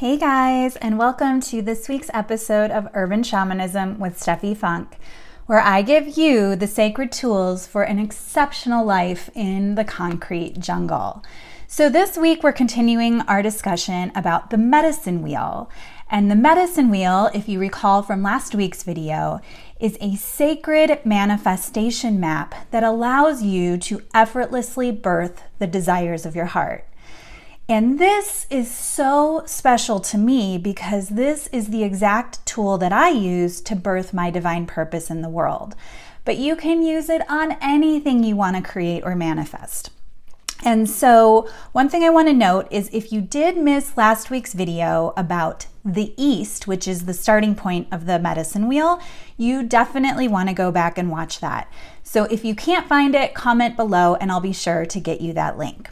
Hey guys, and welcome to this week's episode of Urban Shamanism with Steffi Funk, where I give you the sacred tools for an exceptional life in the concrete jungle. So this week we're continuing our discussion about the medicine wheel. And the medicine wheel, if you recall from last week's video, is a sacred manifestation map that allows you to effortlessly birth the desires of your heart. And this is so special to me because this is the exact tool that I use to birth my divine purpose in the world. But you can use it on anything you want to create or manifest. And so one thing I want to note is if you did miss last week's video about the East, which is the starting point of the medicine wheel, you definitely want to go back and watch that. So if you can't find it, comment below and I'll be sure to get you that link.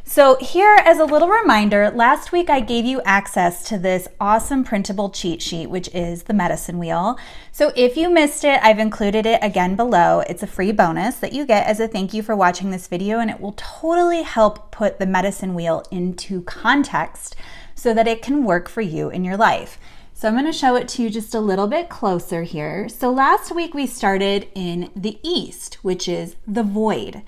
So here, as a little reminder, last week I gave you access to this awesome printable cheat sheet, which is the medicine wheel. So if you missed it, I've included it again below. It's a free bonus that you get as a thank you for watching this video, and it will totally help put the medicine wheel into context so that it can work for you in your life. So I'm going to show it to you just a little bit closer here. So last week we started in the East, which is the void.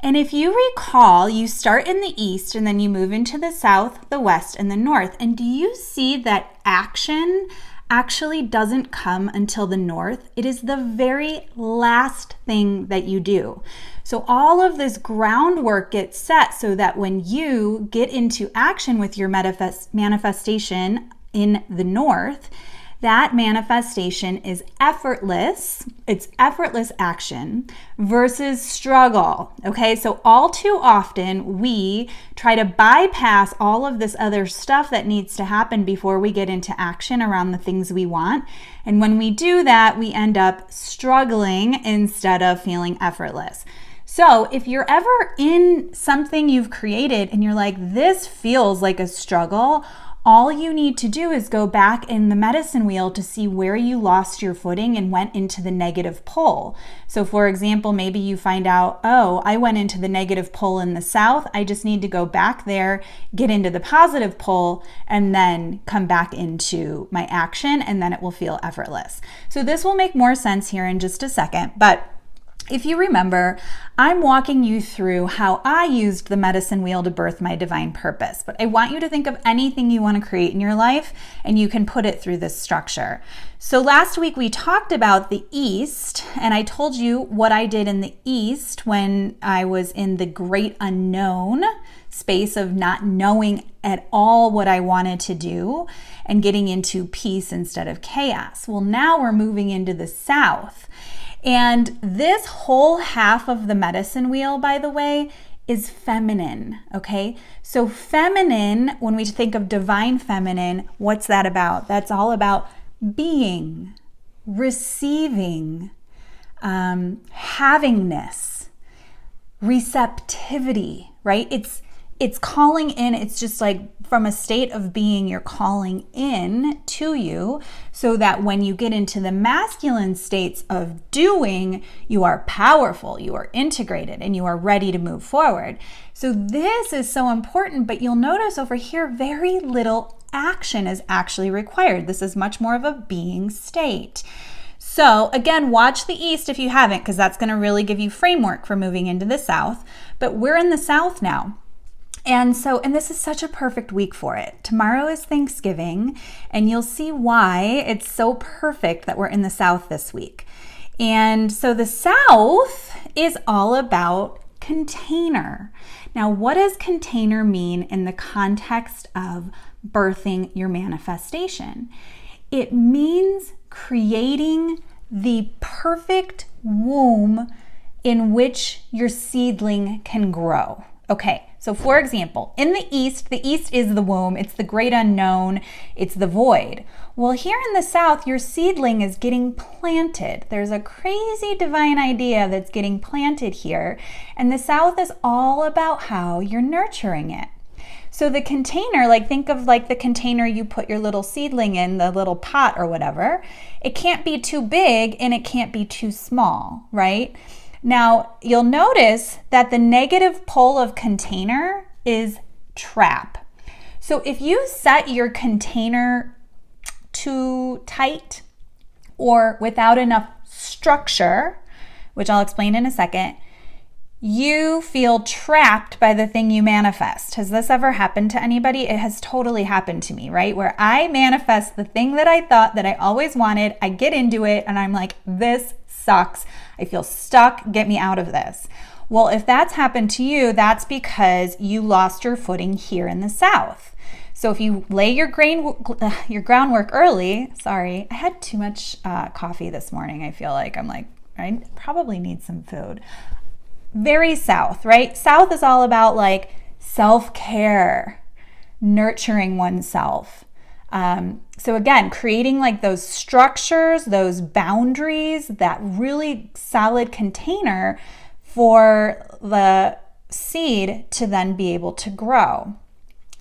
And if you recall, you start in the East and then you move into the South, the West, and the North. And do you see that action actually doesn't come until the North? It is the very last thing that you do. So all of this groundwork gets set so that when you get into action with your manifestation in the North, that manifestation is effortless. It's effortless action versus struggle. Okay, so all too often we try to bypass all of this other stuff that needs to happen before we get into action around the things we want. And when we do that, we end up struggling instead of feeling effortless. So if you're ever in something you've created and you're like, this feels like a struggle, all you need to do is go back in the medicine wheel to see where you lost your footing and went into the negative pole. So for example, maybe you find out, oh, I went into the negative pole in the South. I just need to go back there, get into the positive pole, and then come back into my action, and then it will feel effortless. So this will make more sense here in just a second, but if you remember, I'm walking you through how I used the medicine wheel to birth my divine purpose, but I want you to think of anything you want to create in your life and you can put it through this structure. So last week we talked about the East, and I told you what I did in the East when I was in the great unknown space of not knowing at all what I wanted to do and getting into peace instead of chaos. Well, now we're moving into the South. And this whole half of the medicine wheel, by the way, is feminine, okay? So feminine, when we think of divine feminine, what's that about? That's all about being, receiving, havingness, receptivity, right? It's calling in, it's just like from a state of being, you're calling in to you so that when you get into the masculine states of doing, you are powerful, you are integrated, and you are ready to move forward. So this is so important, but you'll notice over here, very little action is actually required. This is much more of a being state. So again, watch the East if you haven't, because that's going to really give you framework for moving into the South. But we're in the South now. And this is such a perfect week for it. Tomorrow is Thanksgiving, and you'll see why it's so perfect that we're in the South this week. And so the South is all about container. Now, what does container mean in the context of birthing your manifestation? It means creating the perfect womb in which your seedling can grow. Okay, so for example, in the East is the womb, it's the great unknown, it's the void. Well, here in the South, your seedling is getting planted. There's a crazy divine idea that's getting planted here, and the South is all about how you're nurturing it. So the container, think of the container you put your little seedling in, the little pot or whatever. It can't be too big and it can't be too small, right? Now, you'll notice that the negative pole of container is trap. So if you set your container too tight or without enough structure, which I'll explain in a second, you feel trapped by the thing you manifest. Has this ever happened to anybody? It has totally happened to me, right? Where I manifest the thing that I thought that I always wanted, I get into it and I'm like, this sucks. I feel stuck. Get me out of this. Well, if that's happened to you, that's because you lost your footing here in the South. So if you lay your groundwork early, sorry, I had too much coffee this morning. I feel like I probably need some food. Very South, right? South is all about like self-care, nurturing oneself. So again, creating like those structures, those boundaries, that really solid container for the seed to then be able to grow.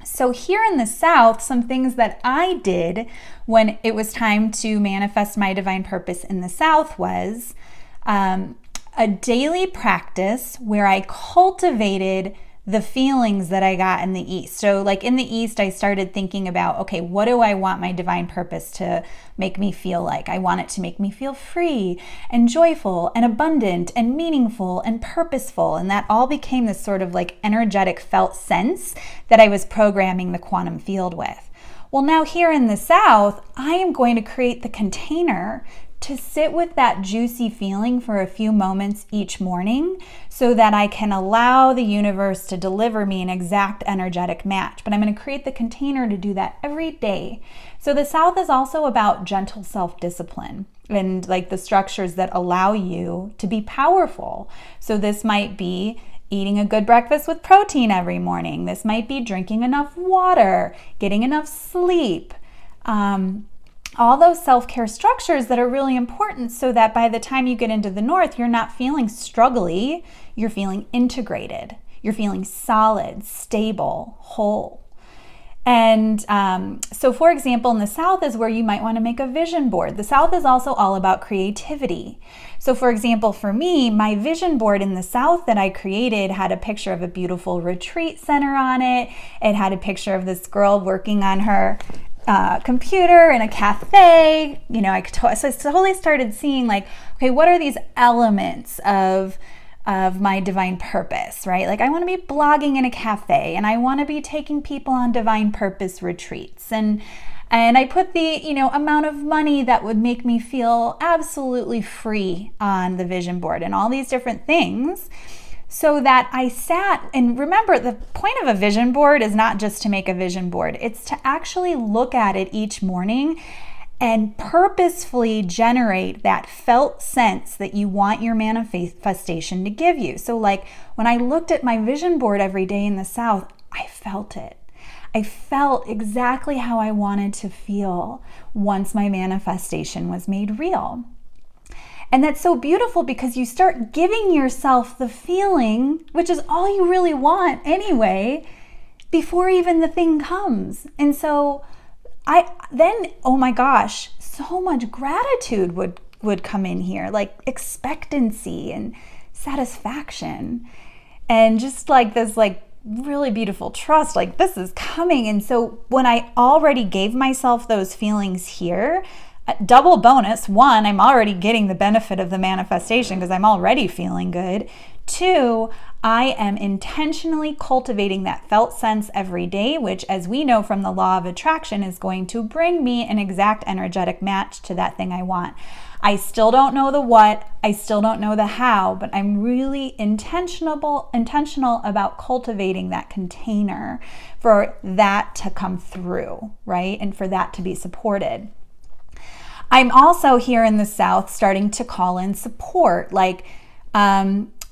So here in the South, some things that I did when it was time to manifest my divine purpose in the South was a daily practice where I cultivated the feelings that I got in the East. So like in the East, I started thinking about, okay, what do I want my divine purpose to make me feel like? I want it to make me feel free and joyful and abundant and meaningful and purposeful. And that all became this sort of like energetic felt sense that I was programming the quantum field with. Well, now here in the South, I am going to create the container to sit with that juicy feeling for a few moments each morning so that I can allow the universe to deliver me an exact energetic match. But I'm going to create the container to do that every day. So the South is also about gentle self-discipline and like the structures that allow you to be powerful. So this might be eating a good breakfast with protein every morning. This might be drinking enough water, getting enough sleep, all those self-care structures that are really important so that by the time you get into the North, you're not feeling struggly, you're feeling integrated, you're feeling solid, stable, whole. And so for example, in the South is where you might want to make a vision board. The South is also all about creativity. So for example, for me, my vision board in the South that I created had a picture of a beautiful retreat center on it. It had a picture of this girl working on her computer in a cafe. You know, so I totally started seeing like, okay, what are these elements of my divine purpose, right? Like I want to be blogging in a cafe and I want to be taking people on divine purpose retreats. And I put the, amount of money that would make me feel absolutely free on the vision board and all these different things. So that I sat, and remember, the point of a vision board is not just to make a vision board. It's to actually look at it each morning and purposefully generate that felt sense that you want your manifestation to give you. So like when I looked at my vision board every day in the South, I felt it. I felt exactly how I wanted to feel once my manifestation was made real. And that's so beautiful because you start giving yourself the feeling, which is all you really want anyway, before even the thing comes. And so oh my gosh, so much gratitude would come in here, like expectancy and satisfaction. And just like this like really beautiful trust, like this is coming. And so when I already gave myself those feelings here, double bonus. One, I'm already getting the benefit of the manifestation because I'm already feeling good. Two, I am intentionally cultivating that felt sense every day, which, as we know from the law of attraction, is going to bring me an exact energetic match to that thing I want. I still don't know the what, I still don't know the how, but I'm really intentional about cultivating that container for that to come through, right? And for that to be supported. I'm also here in the South starting to call in support, like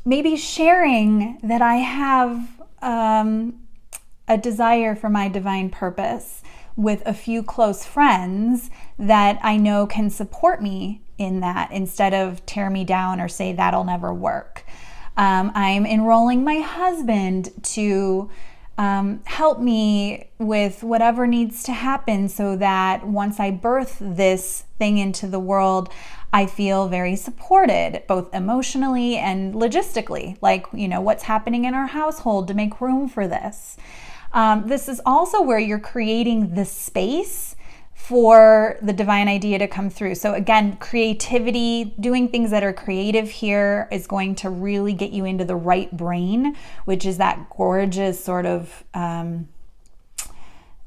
maybe sharing that I have a desire for my divine purpose with a few close friends that I know can support me in that instead of tear me down or say that'll never work. I'm enrolling my husband to help me with whatever needs to happen so that once I birth this thing into the world, I feel very supported, both emotionally and logistically, like, what's happening in our household to make room for this. This is also where you're creating the space for the divine idea to come through. So again, creativity, doing things that are creative here is going to really get you into the right brain, which is that gorgeous sort of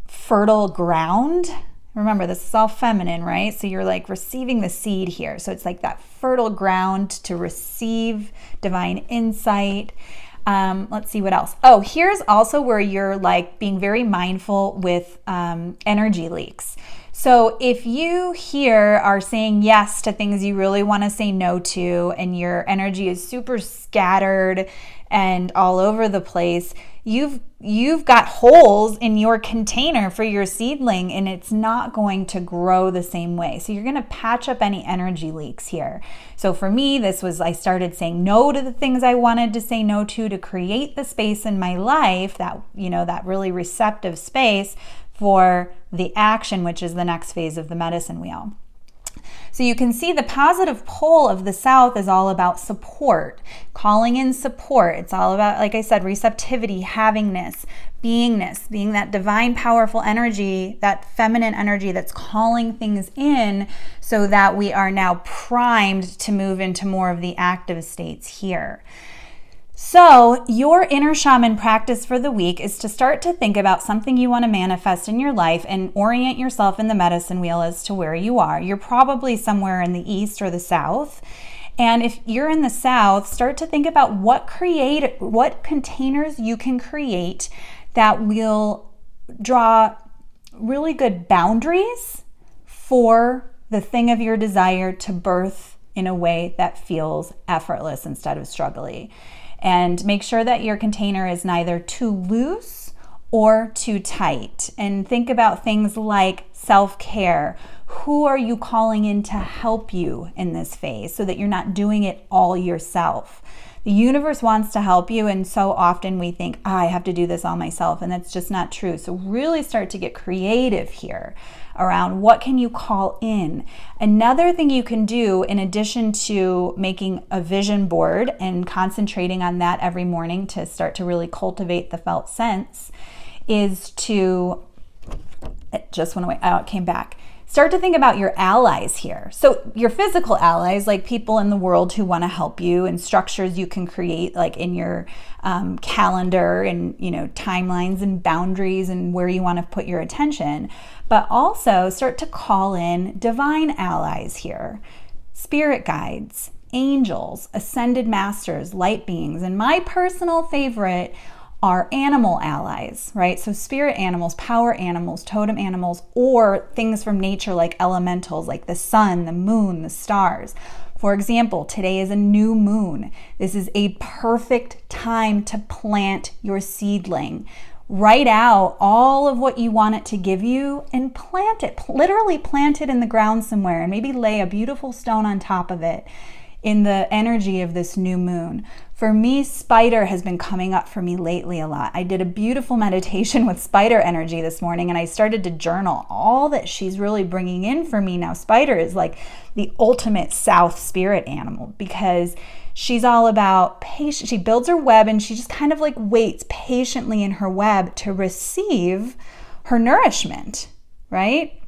fertile ground. Remember, this is all feminine, right? So you're like receiving the seed here. So it's like that fertile ground to receive divine insight. Let's see what else. Oh, here's also where you're like being very mindful with energy leaks. So if you here are saying yes to things you really want to say no to, and your energy is super scattered and all over the place, you've got holes in your container for your seedling, and it's not going to grow the same way. So you're going to patch up any energy leaks here. So for me, this was, I started saying no to the things I wanted to say no to create the space in my life, that, you know, that really receptive space for the action, which is the next phase of the medicine wheel. So you can see the positive pole of the South is all about support, calling in support. It's all about, like I said, receptivity, havingness, beingness, being that divine, powerful energy, that feminine energy that's calling things in so that we are now primed to move into more of the active states here. So your inner shaman practice for the week is to start to think about something you want to manifest in your life and orient yourself in the medicine wheel as to where you are. You're probably somewhere in the east or the south. And if you're in the south, start to think about what containers you can create that will draw really good boundaries for the thing of your desire to birth in a way that feels effortless instead of struggly. And make sure that your container is neither too loose or too tight. And think about things like self-care. Who are you calling in to help you in this phase so that you're not doing it all yourself? The universe wants to help you, and so often we think, I have to do this all myself, and that's just not true. So really start to get creative here around what can you call in. Another thing you can do, in addition to making a vision board and concentrating on that every morning to start to really cultivate the felt sense, is to, it just went away, oh, it came back. Start to think about your allies here. So your physical allies, like people in the world who want to help you, and structures you can create like in your calendar, and, you know, timelines and boundaries and where you want to put your attention. But also start to call in divine allies here. Spirit guides, angels, ascended masters, light beings. And my personal favorite are animal allies, right? So spirit animals, power animals, totem animals, or things from nature like elementals, like the sun, the moon, the stars. For example, today is a new moon. This is a perfect time to plant your seedling. Write out all of what you want it to give you and plant it, literally plant it in the ground somewhere, and maybe lay a beautiful stone on top of it in the energy of this new moon. For me, spider has been coming up for me lately a lot. I did a beautiful meditation with spider energy this morning, and I started to journal all that she's really bringing in for me now. Spider is like the ultimate South spirit animal, because she's all about patience. She builds her web, and she just kind of like waits patiently in her web to receive her nourishment, right?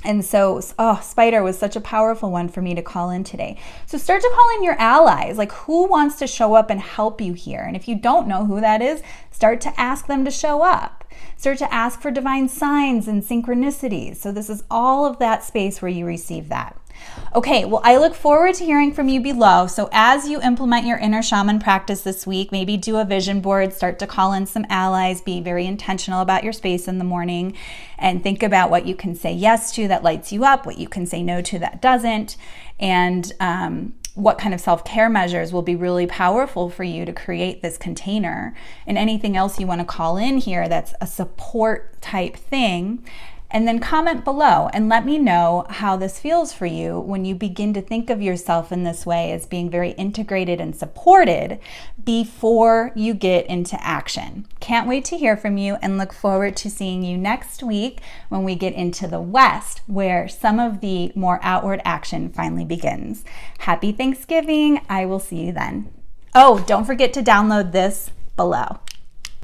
And so, spider was such a powerful one for me to call in today. So start to call in your allies, like who wants to show up and help you here. And if you don't know who that is, start to ask them to show up. Start to ask for divine signs and synchronicities. So this is all of that space where you receive that. Okay, well, I look forward to hearing from you below. So as you implement your inner shaman practice this week, maybe do a vision board, start to call in some allies, be very intentional about your space in the morning, and think about what you can say yes to that lights you up, what you can say no to that doesn't, and what kind of self-care measures will be really powerful for you to create this container, and anything else you want to call in here that's a support type thing. And then comment below and let me know how this feels for you when you begin to think of yourself in this way, as being very integrated and supported before you get into action. Can't wait to hear from you, and look forward to seeing you next week when we get into the West, where some of the more outward action finally begins. Happy Thanksgiving. I will see you then. Oh, don't forget to download this below.